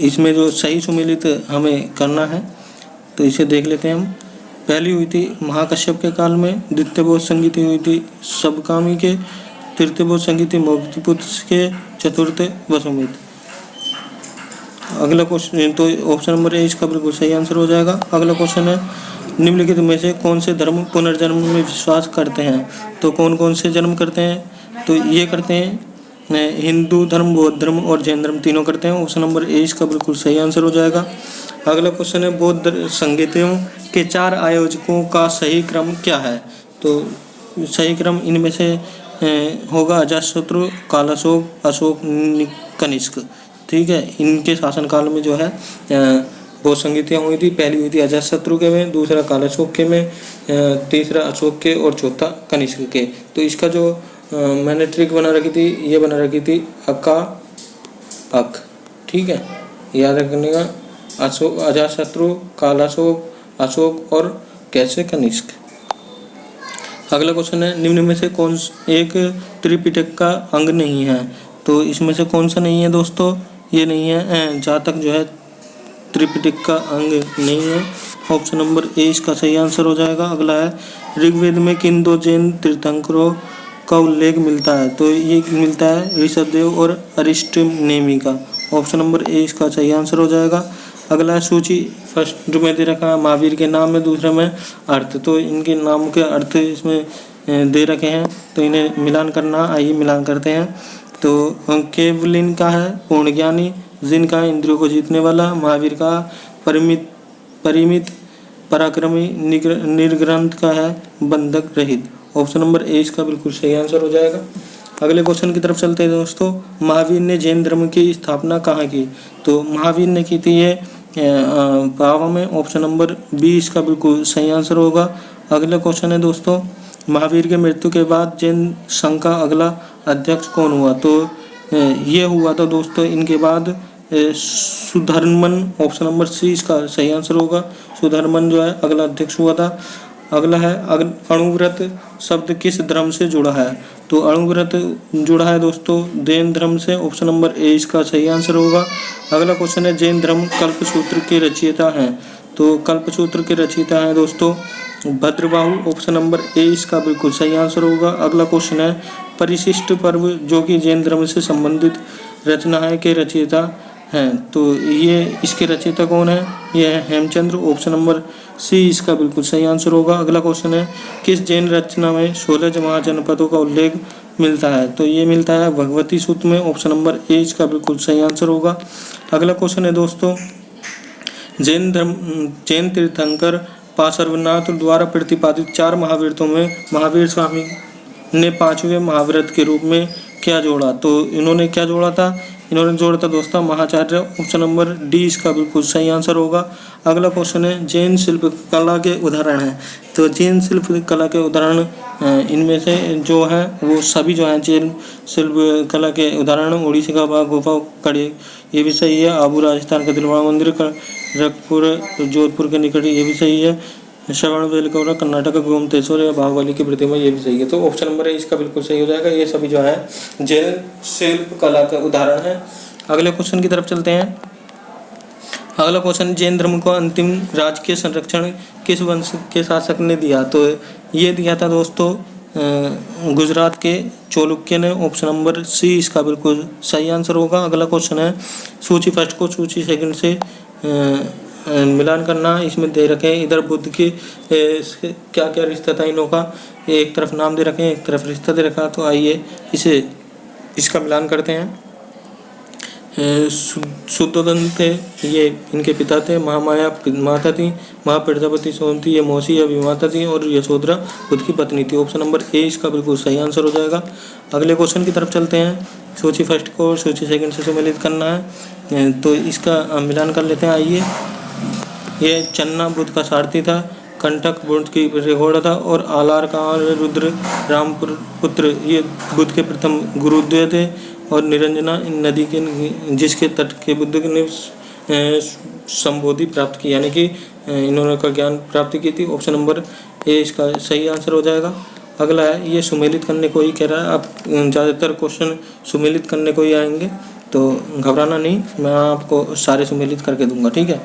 Speaker 1: इसमें जो सही सुमेलित हमें करना है तो इसे देख लेते हैं हम। पहली हुई थी महाकश्यप के काल में, द्वितीय बोध संगीति हुई थी सबकामी के, तृतीय बोध संगीति मौक्तिपुत्र के, चतुर्थ वसुमित। अगला क्वेश्चन तो ऑप्शन नंबर ए इसका बिल्कुल सही आंसर हो जाएगा। अगला क्वेश्चन है निम्नलिखित में से कौन से धर्म पुनर्जन्म में विश्वास करते हैं? तो कौन कौन से जन्म करते हैं? तो ये करते हैं हिंदू धर्म, बौद्ध धर्म और जैन धर्म, तीनों करते हैं। ऑप्शन नंबर ए इसका बिल्कुल सही आंसर हो जाएगा। अगला क्वेश्चन है बौद्ध संगीतों के 4 आयोजकों का सही क्रम क्या है? तो सही क्रम इनमें से होगा अजातशत्रु, कालाशोक, अशोक, कनिष्क। ठीक है, इनके शासनकाल में जो है बहुत संगीतियाँ हुई थी। पहली हुई थी अजातशत्रु के में, दूसरा कालाशोक के में, तीसरा अशोक के और चौथा कनिष्क के। तो इसका जो मैंने ट्रिक बना रखी थी, ये बना रखी थी अका अक। ठीक है, याद रखने का, अशोक, अजातशत्रु, कालाशोक, अशोक और कैसे कनिष्क। अगला क्वेश्चन है निम्न में से कौन एक त्रिपिटक का अंग नहीं है? तो इसमें से कौन सा नहीं है दोस्तों? ये नहीं है, जातक जो है त्रिपिटक का अंग नहीं है। ऑप्शन नंबर ए इसका सही आंसर हो जाएगा। अगला है ऋग्वेद में किन 2 जैन तीर्थंकरों का उल्लेख मिलता है? तो ये मिलता है ऋषभदेव और अरिष्टनेमि का। ऑप्शन नंबर ए इसका सही आंसर हो जाएगा। अगला है सूची फर्स्ट में दे रखा है महावीर के नाम में, दूसरे में अर्थ। तो इनके नाम के अर्थ इसमें दे रखे हैं, तो इन्हें मिलान करना। आइए मिलान करते हैं। तो केवलिन का है पूर्ण ज्ञानी, जिन का इंद्रियों को जीतने वाला, महावीर का परिमित पराक्रमी, निर्ग्रंथ का है बंधक रहित। ऑप्शन नंबर ए इसका बिल्कुल सही आंसर हो जाएगा। अगले क्वेश्चन की तरफ चलते हैं दोस्तों। महावीर ने जैन धर्म की स्थापना कहाँ की? तो महावीर ने की थी ये पावा में। ऑप्शन नंबर बी इसका बिल्कुल सही आंसर होगा। अगला क्वेश्चन है दोस्तों महावीर के मृत्यु के बाद जैन संघ का अगला अध्यक्ष कौन हुआ? तो ये हुआ था दोस्तों इनके बाद सुधर्मन। ऑप्शन नंबर सी इसका सही आंसर होगा। सुधर्मन जो है अगला अध्यक्ष हुआ था। अगला है अणुव्रत शब्द किस धर्म से जुड़ा है? तो अणुव्रत जुड़ा है दोस्तों जैन धर्म से। ऑप्शन नंबर ए इसका सही आंसर होगा। अगला क्वेश्चन है जैन धर्म कल्पसूत्र के रचयिता हैं? तो कल्पसूत्र के रचयिता हैं दोस्तों भद्रबाहु। ऑप्शन नंबर ए इसका बिल्कुल सही आंसर होगा। अगला क्वेश्चन है परिशिष्ट पर्व जो कि जैन धर्म से संबंधित रचना है के रचयिता हैं? तो ये इसके रचयिता कौन है? ये है हेमचंद्र। ऑप्शन नंबर सी इसका बिल्कुल सही आंसर होगा। अगला क्वेश्चन है किस जैन रचना में 16 महाजनपदों का उल्लेख मिलता है? तो ये मिलता है भगवती सूत्र में। ऑप्शन नंबर ए इसका बिल्कुल सही आंसर होगा। अगला क्वेश्चन है दोस्तों जैन तीर्थंकर पार्श्वनाथ द्वारा प्रतिपादित 4 महाव्रतों में महावीर स्वामी ने 5वें महाव्रत के रूप में क्या जोड़ा? तो इन्होंने क्या जोड़ा था? इन्होंने जोड़ा था दोस्तों महाचार्य। ऑप्शन नंबर डी इसका बिल्कुल सही आंसर होगा। अगला क्वेश्चन है जैन शिल्प कला के उदाहरण हैं? तो जैन शिल्प कला के उदाहरण इनमें से जो हैं वो सभी जो हैं जैन शिल्प कला के उदाहरण उड़ीसा का बाग गुफा कड़ी, ये भी सही है। आबू राजस्थान का दिलवाड़ा मंदिर, रखपुर जोधपुर के निकट, ये भी सही है। श्रवण बेलगौरा कर्नाटक का गोमतेश्वर या बाहुबली की प्रतिमा, ये भी सही है। तो ऑप्शन नंबर ए इसका बिल्कुल सही हो जाएगा। ये सभी जो है जैन शिल्प कला का उदाहरण है। अगले क्वेश्चन की तरफ चलते हैं। अगला क्वेश्चन जैन धर्म को अंतिम राजकीय संरक्षण किस वंश के शासक ने दिया? तो ये दिया था दोस्तों गुजरात के चालुक्य ने। ऑप्शन नंबर सी इसका बिल्कुल सही आंसर होगा। अगला क्वेश्चन है सूची फर्स्ट को सूची सेकंड से मिलान करना। इसमें दे रखे हैं इधर बुद्ध के क्या क्या रिश्ता था इनों का, एक तरफ नाम दे रखे हैं, एक तरफ रिश्ता दे रखा। तो आइए इसका मिलान करते हैं। शुद्धोदन थे, ये इनके पिता थे। महामाया माता थी, महाप्रजापति सोमती ये मौसी या विमाता थी, और यशोधरा बुद्ध की पत्नी थी। ऑप्शन नंबर ए इसका बिल्कुल सही आंसर हो जाएगा। अगले क्वेश्चन की तरफ चलते हैं। सूची फर्स्ट को और सूची सेकंड से सम्मिलित करना है, तो इसका मिलान कर लेते हैं। आइए ये चन्ना बुद्ध का सारथी था, कंटक बुद्ध की रेघोड़ा था, और आलार का रुद्र रामपुर पुत्र ये बुद्ध के प्रथम गुरुद्वय थे, और निरंजना नदी के जिसके तट के बुद्ध ने संबोधि प्राप्त की, यानी कि इन्होंने का ज्ञान प्राप्ति की थी। ऑप्शन नंबर ए इसका सही आंसर हो जाएगा। अगला है ये सुमेलित करने को ही कह रहा है। आप ज़्यादातर क्वेश्चन सुमेलित करने को ही आएंगे, तो घबराना नहीं, मैं आपको सारे सुमेलित करके दूंगा, ठीक है।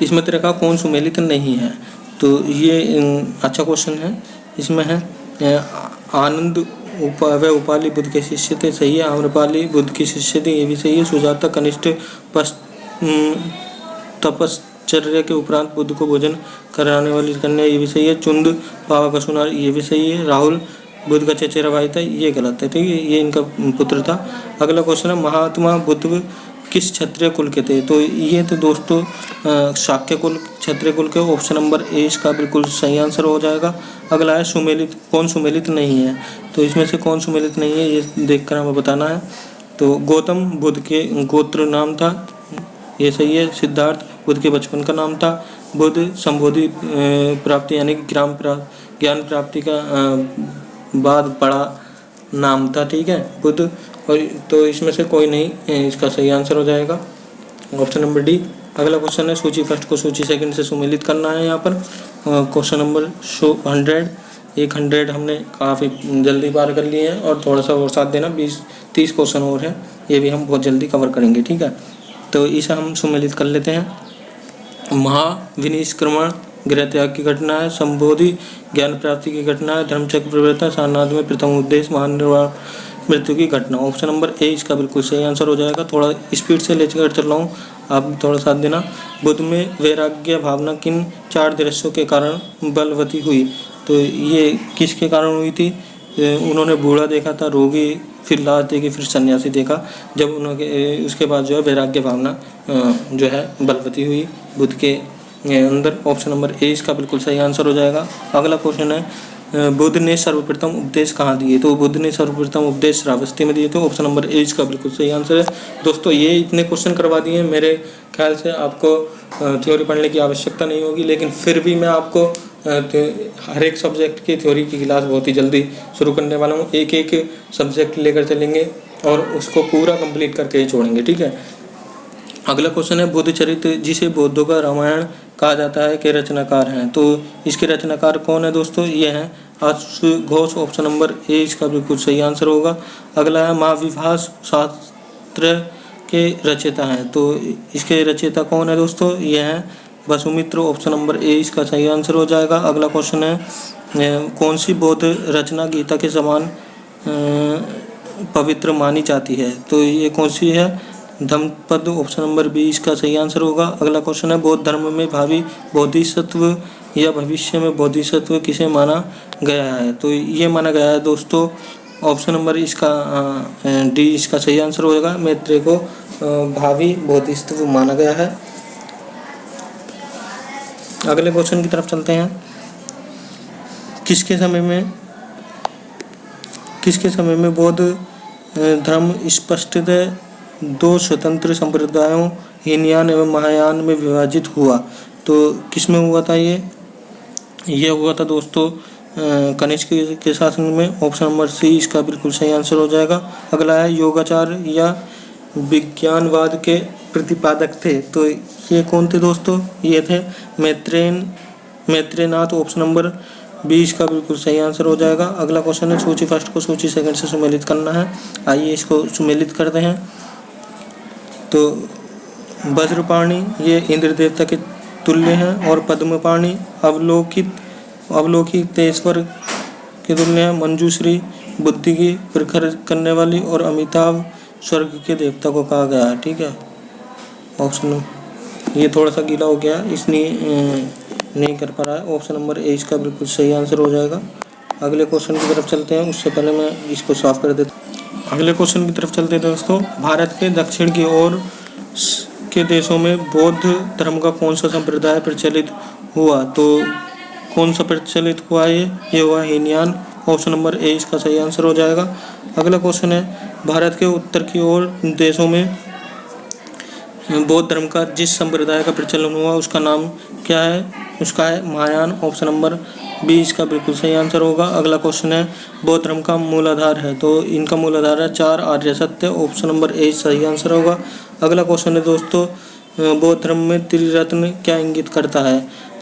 Speaker 1: इसमें तरह का कौन सुमेलित नहीं है, तो ये अच्छा क्वेश्चन है। इसमें है आनंद व उपाली बुद्ध के शिष्य थे, सही है। आम्रपाली बुद्ध की शिष्य थे, ये भी सही है। सुजाता कनिष्ठ तपश्चर्या के उपरांत बुद्ध को भोजन कराने वाली कन्या, ये भी सही है। चुंद पावा का सुनार, ये भी सही है। राहुल बुद्ध का चचेरा भाई था, ये गलत है, ठीक है, ये इनका पुत्र था। अगला क्वेश्चन है महात्मा बुद्ध किस क्षत्रिय कुल के थे, तो ये थे दोस्तों शाक्य कुल, क्षत्रिय कुल के। ऑप्शन नंबर ए इसका बिल्कुल सही आंसर हो जाएगा। अगला है सुमेलित, कौन सुमेलित नहीं है, तो इसमें से कौन सुमेलित नहीं है ये देखकर हमें बताना है। तो गौतम बुद्ध के गोत्र नाम था, ये सही है। सिद्धार्थ बुद्ध के बचपन का नाम था। बुद्ध संबोधि प्राप्ति यानी कि ज्ञान प्राप्ति का बाद बड़ा नाम था, ठीक है, बुद्ध। और तो इसमें से कोई नहीं, इसका सही आंसर हो जाएगा ऑप्शन नंबर डी। अगला क्वेश्चन है सूची फर्स्ट को सूची सेकंड से सुमेलित करना है। यहाँ पर क्वेश्चन नंबर 100 हमने काफ़ी जल्दी पार कर लिए हैं और थोड़ा सा और साथ देना, 20-30 क्वेश्चन और हैं, ये भी हम बहुत जल्दी कवर करेंगे, ठीक है। तो इसे हम सुमेलित कर लेते हैं। महाविनिष्क्रमण गृह त्याग की घटना है। संबोधि ज्ञान प्राप्ति की घटना है। धर्मचक्र परिवर्तन, सारनाथ में प्रथम उपदेश, महानिर्वाण मृत्यु की घटना। ऑप्शन नंबर ए इसका बिल्कुल सही आंसर हो जाएगा। थोड़ा स्पीड से लेकर चल रहा हूँ, आप थोड़ा साथ देना। बुद्ध में वैराग्य भावना किन 4 दृश्यों के कारण बलवती हुई, तो ये किसके कारण हुई थी? उन्होंने बूढ़ा देखा था, रोगी, फिर लाश देखी, फिर सन्यासी देखा, जब उन्होंने उसके बाद जो है वैराग्य भावना जो है बलवती हुई बुद्ध के अंदर। ऑप्शन नंबर ए इसका बिल्कुल सही आंसर हो जाएगा। अगला क्वेश्चन है बुद्ध ने सर्वप्रथम उपदेश कहाँ दिए, तो बुद्ध ने सर्वप्रथम उपदेश श्रावस्ती में दिए थे। ऑप्शन नंबर ए इसका बिल्कुल सही आंसर है। दोस्तों ये इतने क्वेश्चन करवा दिए हैं, मेरे ख्याल से आपको थ्योरी पढ़ने की आवश्यकता नहीं होगी, लेकिन फिर भी मैं आपको हर एक सब्जेक्ट की थ्योरी की क्लास बहुत ही जल्दी शुरू करने वाला हूँ। एक एक सब्जेक्ट लेकर चलेंगे और उसको पूरा कंप्लीट करके ही छोड़ेंगे, ठीक है। अगला क्वेश्चन है बुद्ध चरित्र जिसे बौद्धों का रामायण कहा जाता है के रचनाकार हैं, तो इसके रचनाकार कौन है दोस्तों? ये हैं घोष। ऑप्शन नंबर ए इसका बिल्कुल सही आंसर होगा। अगला है महाविभास शास्त्र के रचयिता हैं, तो इसके रचयिता कौन है दोस्तों? ये हैं वसुमित्र। ऑप्शन नंबर ए इसका सही आंसर हो जाएगा। अगला क्वेश्चन है कौन सी बौद्ध रचना गीता के समान पवित्र मानी जाती है, तो ये कौन सी है? धम्मपद। ऑप्शन नंबर बी इसका सही आंसर होगा। अगला क्वेश्चन है बौद्ध धर्म में भावी बोधिसत्व या भविष्य में बोधिसत्व किसे माना गया है, तो ये माना गया है दोस्तों ऑप्शन नंबर इसका डी इसका सही आंसर होगा। मैत्रेय को भावी बोधिसत्व माना गया है। अगले क्वेश्चन की तरफ चलते हैं। किसके समय में बौद्ध धर्म स्पष्टतः 2 स्वतंत्र संप्रदायों हीनयान एवं महायान में विभाजित हुआ, तो किसमें हुआ था? ये हुआ था दोस्तों कनिष्क के शासन में। ऑप्शन नंबर सी इसका बिल्कुल सही आंसर हो जाएगा। अगला है योगाचार या विज्ञानवाद के प्रतिपादक थे, तो ये कौन थे दोस्तों? ये थे मैत्रेयनाथ। ऑप्शन नंबर 20 का बिल्कुल सही आंसर हो जाएगा। अगला क्वेश्चन है सूची फर्स्ट को सूची सेकंड से सुमेलित करना है। आइए इसको सुमेलित करते हैं। तो वज्रपाणि ये इंद्र देवता के तुल्य हैं और पद्मपाणि अवलोकितेश्वर के तुल्य हैं। मंजूश्री बुद्धि की प्रखर करने वाली और अमिताभ स्वर्ग के देवता को कहा गया है, ठीक है। ऑप्शन ये थोड़ा सा गीला हो गया इसलिए नहीं कर पा रहा है। ऑप्शन नंबर ए इसका बिल्कुल सही आंसर हो जाएगा। अगले क्वेश्चन की तरफ चलते हैं, उससे पहले मैं इसको साफ कर देता हूँ। अगले क्वेश्चन की तरफ चलते हैं दोस्तों। भारत के दक्षिण की ओर के देशों में बौद्ध धर्म का कौन सा संप्रदाय प्रचलित हुआ, तो कौन सा प्रचलित हुआ? ये हुआ हीनयान। ऑप्शन नंबर ए इसका सही आंसर हो जाएगा। अगला क्वेश्चन है भारत के उत्तर की ओर देशों में बौद्ध धर्म का जिस संप्रदाय का प्रचलन हुआ उसका नाम क्या है? उसका है महायान। ऑप्शन नंबर बी इसका बिल्कुल सही आंसर होगा। अगला क्वेश्चन है बौद्ध धर्म का मूल आधार है, तो इनका मूल आधार है 4 आर्य सत्य। ऑप्शन नंबर ए सही आंसर होगा। अगला क्वेश्चन है दोस्तों बौद्ध धर्म में त्रिरत्न क्या इंगित करता है,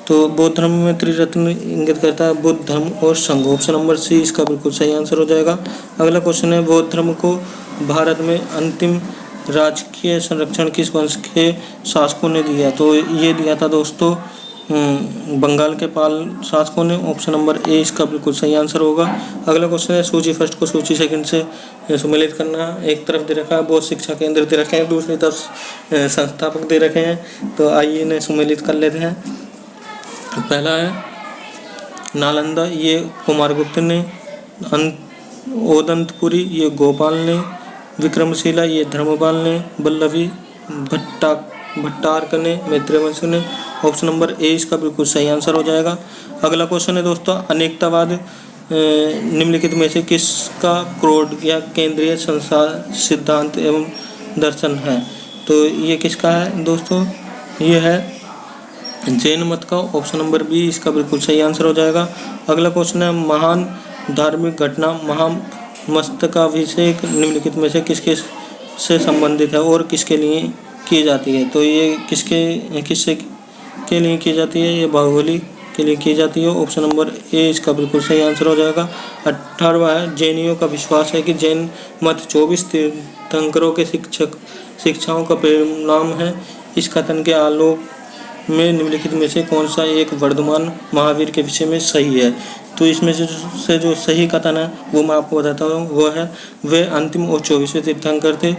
Speaker 1: तो बौद्ध धर्म में त्रिरत्न इंगित करता है बुद्ध धर्म और संघ। ऑप्शन नंबर सी इसका बिल्कुल सही आंसर हो जाएगा। अगला क्वेश्चन है बौद्ध धर्म को भारत में अंतिम राजकीय संरक्षण किस वंश के शासकों ने दिया? तो ये दिया था दोस्तों बंगाल के पाल शासकों ने। ऑप्शन नंबर ए इसका बिल्कुल सही आंसर होगा। अगला क्वेश्चन है सूची फर्स्ट को सूची सेकंड से सम्मिलित करना। एक तरफ दे रखा है बोध शिक्षा केंद्र दे रखे हैं, दूसरी तरफ संस्थापक दे रखे हैं। तो आइए इन्हें सम्मिलित कर लेते हैं। पहला है नालंदा, ये कुमारगुप्त ने। ओदंतपुरी, ये गोपाल ने। विक्रमशिला, ये धर्मपाल ने। वल्लभी भट्टारक ने मैत्रेय वंश ने। ऑप्शन नंबर ए इसका बिल्कुल सही आंसर हो जाएगा। अगला क्वेश्चन है दोस्तों अनेकतावाद निम्नलिखित में से किसका क्रोड या केंद्रीय सिद्धांत एवं दर्शन है? तो ये किसका है दोस्तों? ये है जैन मत का। ऑप्शन नंबर बी इसका बिल्कुल सही आंसर हो जाएगा। अगला क्वेश्चन है महान धार्मिक घटना महामस्तकाभिषेक निम्नलिखित में से किसके से संबंधित है और किसके लिए की जाती है? तो ये किससे के लिए की जाती है? ये बाहुबली के लिए की जाती है। ऑप्शन नंबर ए इसका बिल्कुल सही आंसर हो जाएगा। 18वां है जैनियों का विश्वास है कि जैन मत 24 तीर्थंकरों के शिक्षाओं का परिणाम है। इस कथन के आलोक में निम्नलिखित में से कौन सा एक वर्धमान महावीर के विषय में सही है? तो इसमें से जो सही कथन है वो मैं आपको बताता हूँ। वो है वे अंतिम और 24वें तीर्थंकर थे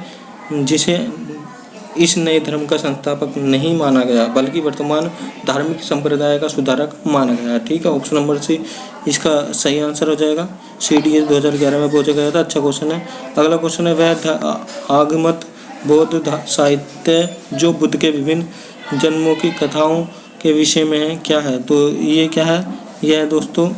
Speaker 1: जिसे इस नए धर्म का संस्थापक नहीं माना गया बल्कि वर्तमान धार्मिक संप्रदाय का सुधारक माना गया। ठीक है, ऑप्शन नंबर सी इसका सही आंसर हो जाएगा। CDS 2011 में पूछा गया था। अच्छा क्वेश्चन है। अगला क्वेश्चन है वह आगमत बौद्ध साहित्य जो बुद्ध के विभिन्न जन्मों की कथाओं के विषय में है क्या है? तो ये क्या है? यह है दोस्तों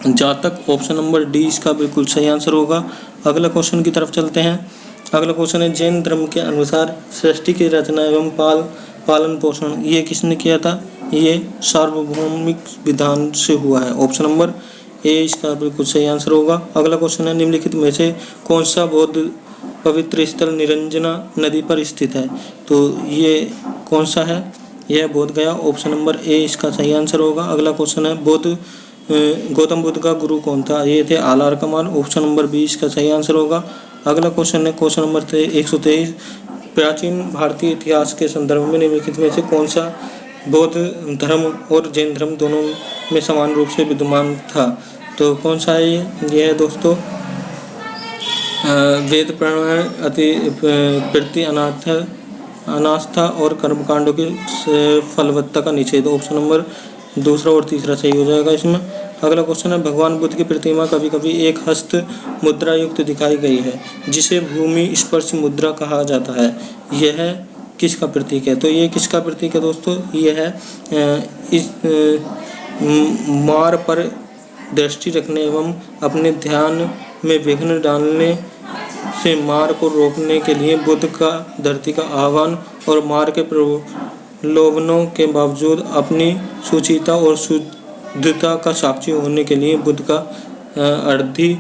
Speaker 1: जातक। ऑप्शन नंबर डी इसका बिल्कुल सही आंसर होगा। अगला क्वेश्चन की तरफ चलते हैं। अगला क्वेश्चन है जैन धर्म के अनुसार सृष्टि की रचना एवं पालन पोषण ये किसने किया था? ये सार्वभौमिक विधान से हुआ है। ऑप्शन नंबर ए इसका बिल्कुल सही आंसर होगा। अगला क्वेश्चन है निम्नलिखित में से कौन सा बौद्ध पवित्र स्थल निरंजना नदी पर स्थित है? तो ये कौन सा है? यह बोध गया। ऑप्शन नंबर ए इसका सही आंसर होगा। अगला क्वेश्चन है गौतम बुद्ध का गुरु कौन था? ये थे आलार कमाल। ऑप्शन नंबर बी इसका सही आंसर होगा। अगला क्वेश्चन है क्वेश्चन नंबर 123 प्राचीन भारतीय इतिहास के संदर्भ में निम्नलिखित में से कौन सा बौद्ध धर्म और जैन धर्म दोनों में समान रूप से विद्यमान था? तो कौन सा है ये है दोस्तों वेद पुराण अति प्रति अनास्था और कर्मकांडों की फलवत्ता का निषेध। ऑप्शन नंबर दूसरा और तीसरा सही हो जाएगा इसमें। अगला क्वेश्चन है भगवान बुद्ध की प्रतिमा कभी कभी एक हस्त मुद्रा युक्त दिखाई गई है जिसे भूमि स्पर्श मुद्रा कहा जाता है। यह किसका प्रतीक है? तो ये किसका प्रतीक है दोस्तों? ये है इस मार पर दृष्टि रखने एवं अपने ध्यान में विघ्न डालने से मार को रोकने के लिए बुद्ध का धरती का आह्वान और मार के प्रलोभनों के बावजूद अपनी सुचिता और शुद्धता का साक्षी होने के लिए बुद्ध का अर्धी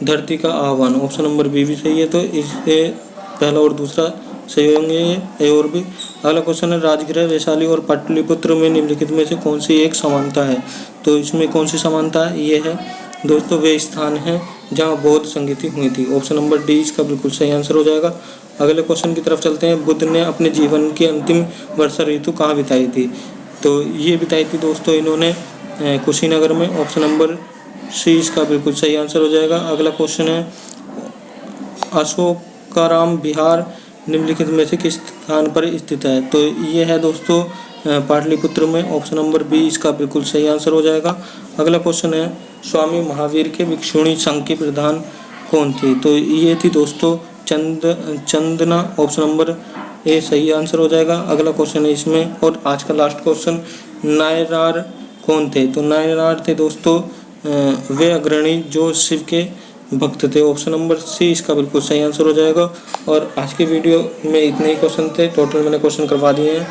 Speaker 1: धरती का आह्वान। ऑप्शन नंबर बी भी सही है। तो इससे पहला और दूसरा सही होंगे ये और भी। अगला क्वेश्चन है राजगृह वैशाली और पाटलिपुत्र में निम्नलिखित में से कौन सी एक समानता है? तो इसमें कौन सी समानता है? ये है दोस्तों वे स्थान हैं जहाँ बौद्ध संगीति हुई थी। ऑप्शन नंबर डी इसका बिल्कुल सही आंसर हो जाएगा। अगले क्वेश्चन की तरफ चलते हैं। बुद्ध ने अपने जीवन की अंतिम वर्षा ऋतु कहाँ बिताई थी? तो ये बिताई थी दोस्तों इन्होंने कुशीनगर में। ऑप्शन नंबर सी इसका बिल्कुल सही आंसर हो जाएगा। अगला क्वेश्चन है अशोकाराम विहार निम्नलिखित में से किस स्थान पर स्थित है? तो ये है दोस्तों पाटलिपुत्र में। ऑप्शन नंबर बी इसका बिल्कुल सही आंसर हो जाएगा। अगला क्वेश्चन है स्वामी महावीर के भिक्षुणी संघ की प्रधान कौन थी? तो ये थी दोस्तों चंदना। ऑप्शन नंबर ए सही आंसर हो जाएगा। अगला क्वेश्चन है इसमें और आज का लास्ट क्वेश्चन नायनार कौन थे? तो नायनार थे दोस्तों वे अग्रणी जो शिव के भक्त थे। ऑप्शन नंबर सी इसका बिल्कुल सही आंसर हो जाएगा। और आज की वीडियो में इतने ही क्वेश्चन थे। टोटल मैंने क्वेश्चन करवा दिए हैं।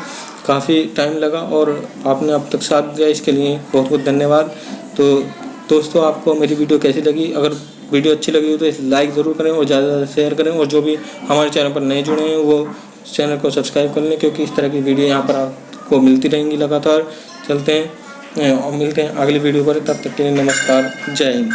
Speaker 1: काफ़ी टाइम लगा और आपने अब तक साथ दिया इसके लिए बहुत बहुत धन्यवाद। तो दोस्तों आपको मेरी वीडियो कैसी लगी? अगर वीडियो अच्छी लगी हो तो इसे लाइक ज़रूर करें और ज़्यादा से ज़्यादा शेयर करें। और जो भी हमारे चैनल पर नए जुड़े हैं वो चैनल को सब्सक्राइब कर लें क्योंकि इस तरह की वीडियो यहाँ पर आपको मिलती रहेंगी लगातार। चलते हैं और मिलते हैं अगली वीडियो पर। तब तक के लिए नमस्कार, जय हिंद।